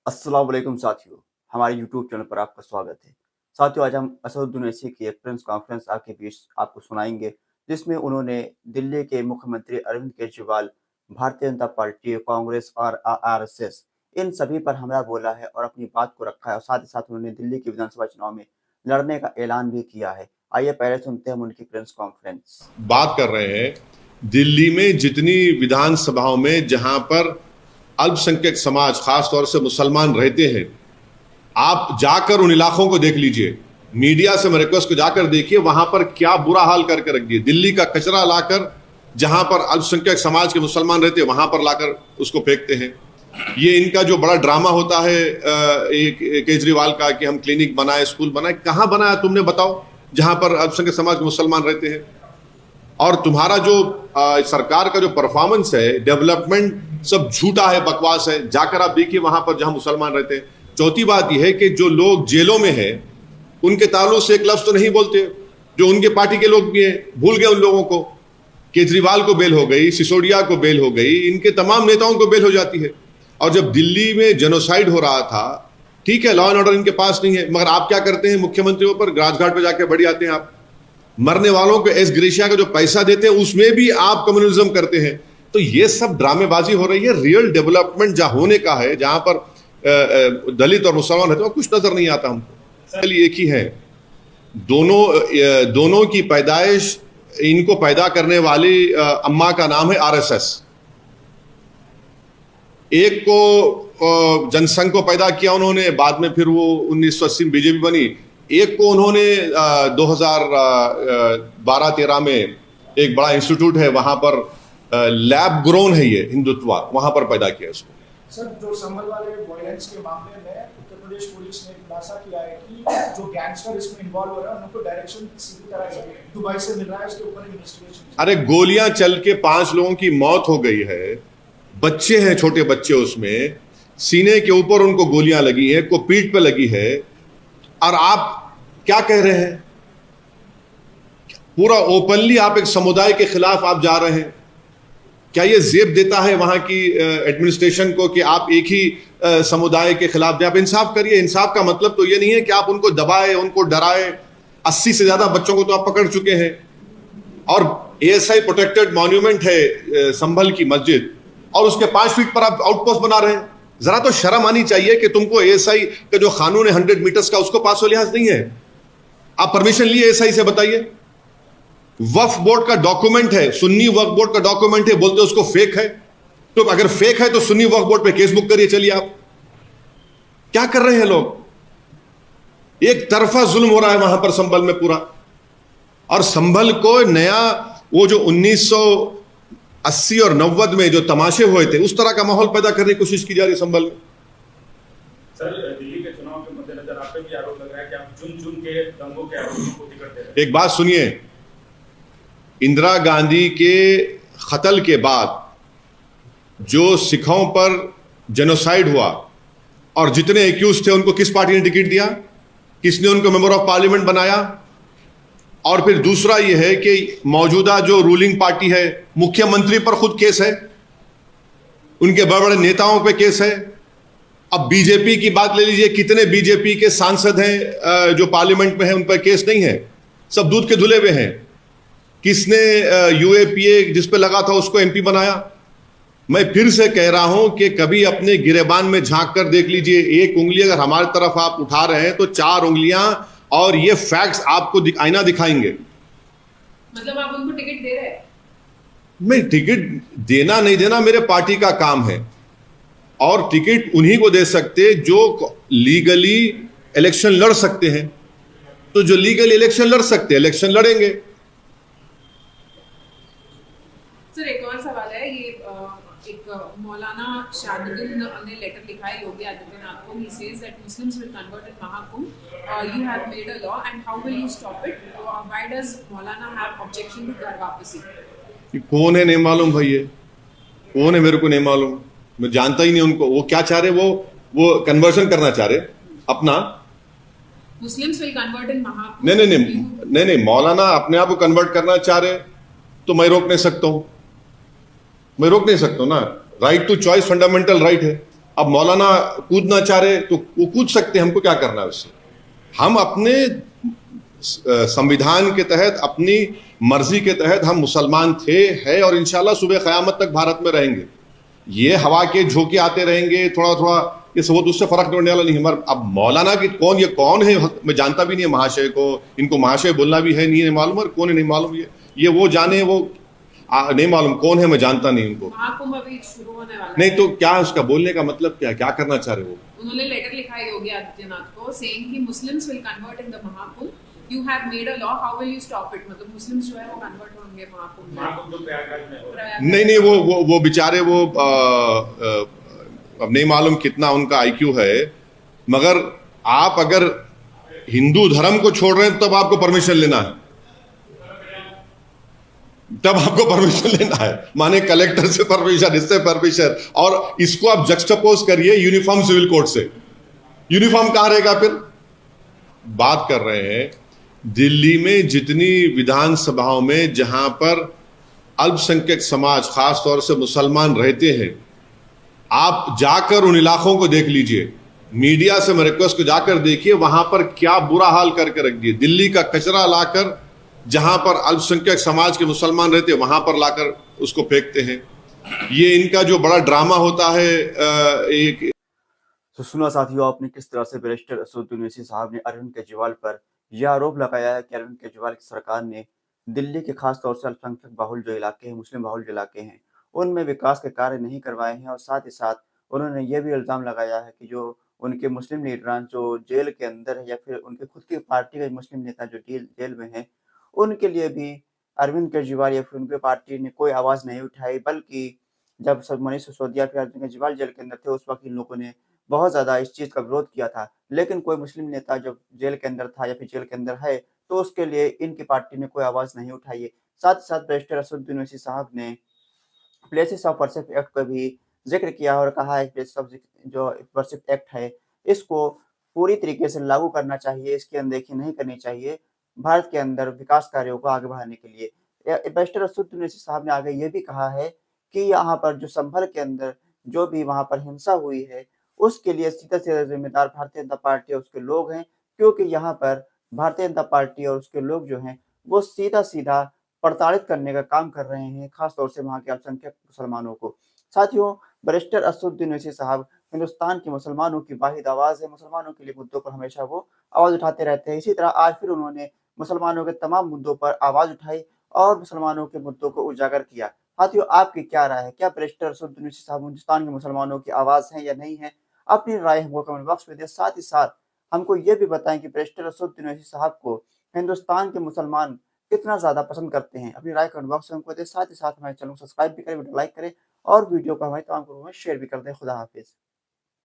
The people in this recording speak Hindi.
अस्सलाम वालेकुम साथियों, हमारे यूट्यूब चैनल पर आपका स्वागत है। साथियों, आज हम असदुद्दीन ओवैसी की एक प्रेस कॉन्फ्रेंस आपके बीच आपको सुनाएँगे, जिसमें उन्होंने दिल्ली के मुख्यमंत्री अरविंद केजरीवाल, भारतीय जनता पार्टी, कांग्रेस और आरएसएस इन सभी पर हमला बोला है और अपनी बात को रखा है और साथ ही साथ उन्होंने दिल्ली के विधानसभा चुनाव में लड़ने का ऐलान भी किया है। आइए पहले सुनते हैं हम उनकी प्रेस कॉन्फ्रेंस। बात कर रहे हैं दिल्ली में जितनी विधानसभाओं में जहां पर अल्पसंख्यक समाज खास तौर से मुसलमान रहते हैं, आप जाकर उन इलाकों को देख लीजिए। मीडिया से मैं रिक्वेस्ट को जाकर देखिए, वहां पर क्या बुरा हाल करके रख दिए। दिल्ली का कचरा लाकर जहां पर अल्पसंख्यक समाज के मुसलमान रहते हैं वहां पर लाकर उसको फेंकते हैं। ये इनका जो बड़ा ड्रामा होता है केजरीवाल का कि हम क्लिनिक बनाए, स्कूल बनाए, कहां बनाया तुमने बताओ जहां पर अल्पसंख्यक समाज के मुसलमान रहते हैं। और तुम्हारा जो सरकार का जो परफॉर्मेंस है, डेवलपमेंट सब झूठा है, बकवास है। जाकर आप देखिए वहां पर जहां मुसलमान रहते हैं। चौथी बात यह है कि जो लोग जेलों में हैं उनके ताल्लुक से एक लफ्ज तो नहीं बोलते, जो उनके पार्टी के लोग भी हैं, भूल गए उन लोगों को। केजरीवाल को बेल हो गई, सिसोदिया को बेल हो गई, इनके तमाम नेताओं को बेल हो जाती है। और जब दिल्ली में जेनोसाइड हो रहा था, ठीक है, लॉ एंड ऑर्डर इनके पास नहीं है, मगर आप क्या करते हैं, मुख्यमंत्रियों पर राजघाट पर जाकर बढ़ी आते हैं। आप मरने वालों को एस ग्रेशिया का जो पैसा देते हैं उसमें भी आप कम्युनिज्म करते हैं। तो ये सब ड्रामेबाजी हो रही है। रियल डेवलपमेंट जहां होने का है, जहां पर दलित और मुसलमान रहते हैं, कुछ नजर नहीं आता हमको। एक ही है, दोनों की पैदाइश, इनको पैदा करने वाली अम्मा का नाम है आरएसएस। एक को जनसंघ को पैदा किया उन्होंने, बाद में फिर वो 1980 में बीजेपी बनी। एक को उन्होंने 2012-13 में एक बड़ा इंस्टीट्यूट है वहां पर, लैब ग्रोन है ये हिंदुत्व, वहां पर पैदा किया इसको। सर, जो संभल वाले वायलेंस के मामले में उत्तर प्रदेश पुलिस ने खुलासा किया है कि जो गैंगस्टर इसमें इन्वॉल्व हो रहे हैं उनको डायरेक्शन किसी तरह से दुबई से मिल रहा है, इसके ऊपर इन्वेस्टिगेशन। अरे गोलियां चल के 5 लोगों की मौत हो गई है, बच्चे हैं, छोटे बच्चे, उसमें सीने के ऊपर उनको गोलियां लगी है, को पीठ पे लगी है, और आप क्या कह रहे हैं? पूरा ओपनली आप एक समुदाय के खिलाफ आप जा रहे हैं। क्या ये जेब देता है वहां की एडमिनिस्ट्रेशन को कि आप एक ही समुदाय के खिलाफ जाए? आप इंसाफ करिए। इंसाफ का मतलब तो ये नहीं है कि आप उनको दबाए, उनको डराए। 80 से ज्यादा बच्चों को तो आप पकड़ चुके हैं। और एएसआई प्रोटेक्टेड मॉन्यूमेंट है संभल की मस्जिद, और उसके 5 फीट पर आप आउटपोस्ट बना रहे हैं। जरा तो शर्म आनी चाहिए कि तुमको एएसआई का जो कानून है 100 मीटर्स का, उसको पास हो लिहाज नहीं है। आप परमिशन लिए एएसआई से? बताइए। वक्फ बोर्ड का डॉक्यूमेंट है, सुन्नी वक्फ बोर्ड का डॉक्यूमेंट है, बोलते उसको फेक है। तो अगर फेक है तो सुन्नी वक्फ बोर्ड पे केस बुक करिए। चलिए, आप क्या कर रहे हैं लोग? एक तरफा जुल्म हो रहा है वहां पर संभल में पूरा। और संभल को नया, वो जो 1980 और 90 में जो तमाशे हुए थे, उस तरह का माहौल पैदा करने की कोशिश की जा रही है संभल में। सर, दिल्ली के चुनाव के मद्देनजर आप पे भी आरोप लग रहा है कि आप चुन के दंगों के आरोपियों को टिकट दे रहे हैं। एक बात सुनिए, इंदिरा गांधी के कत्ल के बाद जो सिखों पर जेनोसाइड हुआ और जितने एक्यूज थे उनको किस पार्टी ने टिकट दिया? किसने उनको मेंबर ऑफ पार्लियामेंट बनाया? और फिर दूसरा यह है कि मौजूदा जो रूलिंग पार्टी है, मुख्यमंत्री पर खुद केस है, उनके बड़े बड़े नेताओं पे केस है। अब बीजेपी की बात ले लीजिए, कितने बीजेपी के सांसद हैं जो पार्लियामेंट में हैं, उन पर केस नहीं है, सब दूध के धुले हुए हैं। किसने यूएपीए जिस पे लगा था उसको एमपी बनाया? मैं फिर से कह रहा हूं कि कभी अपने गिरेबान में झांक कर देख लीजिए। एक उंगली अगर हमारी तरफ आप उठा रहे हैं तो 4 उंगलियां, और ये फैक्ट्स आपको आईना दिखाएंगे। मतलब आप उनको टिकट दे रहे हैं? मैं टिकट देना नहीं देना मेरे पार्टी का काम है, और टिकट उन्हीं को दे सकते जो लीगली इलेक्शन लड़ सकते हैं। तो जो लीगली इलेक्शन लड़ सकते हैं, इलेक्शन लड़ेंगे। सर, एक और सवाल है। ये एक मौलाना शाहदुद्दीन ने लेटर लिखा है योगी आदित्यनाथ को। He says that Muslims will convert in Mahakumbh. You have made a law, and how will you stop it? Why does Maulana have objection to घर वापसी? कौन है नहीं मालूम भाई, ये कौन है मेरे को नहीं मालूम, मैं जानता ही नहीं उनको। वो क्या चाह रहे? वो कन्वर्शन करना चाह रहे अपना। Muslims will convert in Mahakumbh. नहीं, मौलाना अपने आप को कन्वर्ट करना चाह रहे तो मैं रोक नहीं सकता हूं। मैं रोक नहीं सकता ना। Right to choice fundamental right है। अब मौलाना कूदना चाह रहे तो वो कूद सकते हैं, हमको क्या करना है उससे। हम अपने संविधान के तहत, अपनी मर्जी के तहत हम मुसलमान थे, है और इंशाल्लाह सुबह क़यामत तक भारत में रहेंगे। ये हवा के झोंके आते रहेंगे थोड़ा थोड़ा, ये सब उससे फर्क नहीं पड़ने वाला नहीं। हमारे अब मौलाना की कौन, ये कौन है, मैं जानता भी नहीं है महाशय को, इनको महाशय बोलना भी है नहीं मालूम, और कौन है नहीं मालूम। ये वो जाने, वो नहीं मालूम कौन है, मैं जानता नहीं उनको। महाकुंभ अभी शुरू होने वाला नहीं है। तो क्या उसका बोलने का मतलब क्या है, क्या करना चाह रहे हो? उन्होंने लेटर लिखा है योगी आदित्यनाथ को सेइंग कि Muslims will convert in the Mahakumbh, you have made a law, how will you stop it. मतलब मुस्लिम्स जो है वो कन्वर्ट होंगे महाकुंभ में। महाकुंभ जो प्रयागराज में हो रहा है। नहीं, वो बेचारे वो अब नहीं मालूम कितना उनका आईक्यू है, मगर आप अगर हिंदू धर्म को छोड़ रहे हैं तब आपको परमिशन लेना है, तब आपको परमिशन लेना है, माने कलेक्टर से परमिशन, इससे परमिशन। और इसको आप जक्सटापोज करिए यूनिफॉर्म सिविल कोड से। यूनिफॉर्म कहां रहेगा फिर? बात कर रहे हैं दिल्ली में जितनी विधानसभाओं में जहां पर अल्पसंख्यक समाज, खास तौर से मुसलमान रहते हैं, आप जाकर उन इलाकों को देख लीजिए। मीडिया से मैं रिक्वेस्ट को जाकर देखिए, वहां पर क्या बुरा हाल करके रख दिए। दिल्ली का कचरा लाकर जहां पर अल्पसंख्यक समाज के मुसलमान रहते हैं वहां पर लाकर उसको फेंकते हैं। ये इनका जो बड़ा ड्रामा होता है। एक तो सुना साथियों आपने किस तरह से बैरिस्टर असदुद्दीन ओवैसी साहब ने अरविंद केजरीवाल पर यह आरोप लगाया है कि अरविंद केजरीवाल की सरकार ने दिल्ली के खास तौर से अल्पसंख्यक बाहुल जो इलाके हैं, मुस्लिम बाहुल जो इलाके हैं, उनमें विकास के कार्य नहीं करवाए हैं। और साथ ही साथ उन्होंने यह भी इल्ज़ाम लगाया है कि जो उनके मुस्लिम लीडरान जो जेल के अंदर है या फिर उनके खुद की पार्टी के मुस्लिम नेता जो जेल में हैं, उनके लिए भी अरविंद केजरीवाल या फिर उनकी पार्टी ने कोई आवाज़ नहीं उठाई। बल्कि जब सब मनीष सिसोदिया फिर अरविंद केजरीवाल जेल के अंदर थे, उस वक़्त इन लोगों ने बहुत ज़्यादा इस चीज़ का विरोध किया था। लेकिन कोई मुस्लिम नेता जब जेल के अंदर था या फिर जेल के अंदर है, तो उसके लिए इनकी पार्टी ने कोई आवाज़ नहीं उठाई है। साथ ही साथ बैरिस्टर असदुद्दीन ओवैसी साहब ने प्लेसेस ऑफ वर्शिप एक्ट का भी ज़िक्र किया और कहा है कि प्लेसेस ऑफ जो वर्शिप एक्ट है, इसको पूरी तरीके से लागू करना चाहिए, इसकी अनदेखी नहीं करनी चाहिए, भारत के अंदर विकास कार्यों को आगे बढ़ाने के लिए। बैरिस्टर असदुद्दीन ओवैसी साहब ने आगे ये भी कहा है कि यहाँ पर जो संभल के अंदर जो भी वहाँ पर हिंसा हुई है, उसके लिए सीधा-सीधा ज़िम्मेदार भारतीय जनता पार्टी और उसके लोग हैं, क्योंकि यहाँ पर भारतीय जनता पार्टी और उसके लोग जो हैं, वो सीधा-सीधा प्रताड़ित करने का काम कर रहे हैं, खास तौर से वहाँ के अल्पसंख्यक मुसलमानों को। साथियों, बैरिस्टर असदुद्दीन ओवैसी साहब हिंदुस्तान के मुसलमानों की वाहिद आवाज़ है, मुसलमानों के लिए मुद्दों पर हमेशा वो आवाज़ उठाते रहते हैं। इसी तरह आज फिर उन्होंने मुसलमानों के तमाम मुद्दों पर आवाज़ उठाई और मुसलमानों के मुद्दों को उजागर किया। साथियों, आपकी क्या राय है? क्या बैरिस्टर असदुद्दीन ओवैसी साहब हिंदुस्तान के मुसलमानों की आवाज़ हैं या नहीं हैं? अपनी राय हमको कमेंट बॉक्स में दें। साथ ही साथ हमको ये भी बताएँ कि बैरिस्टर असदुद्दीन ओवैसी साहब को हिंदुस्तान के मुसलमान कितना ज़्यादा पसंद करते हैं? अपनी राय कमेंट बॉक्स में हमको दें। साथ ही साथ हमारे चैनल को सब्सक्राइब भी करें, वीडियो लाइक करें और वीडियो को हमारे तमाम ग्रुपों में शेयर भी कर दें। खुदा हाफ़िज़।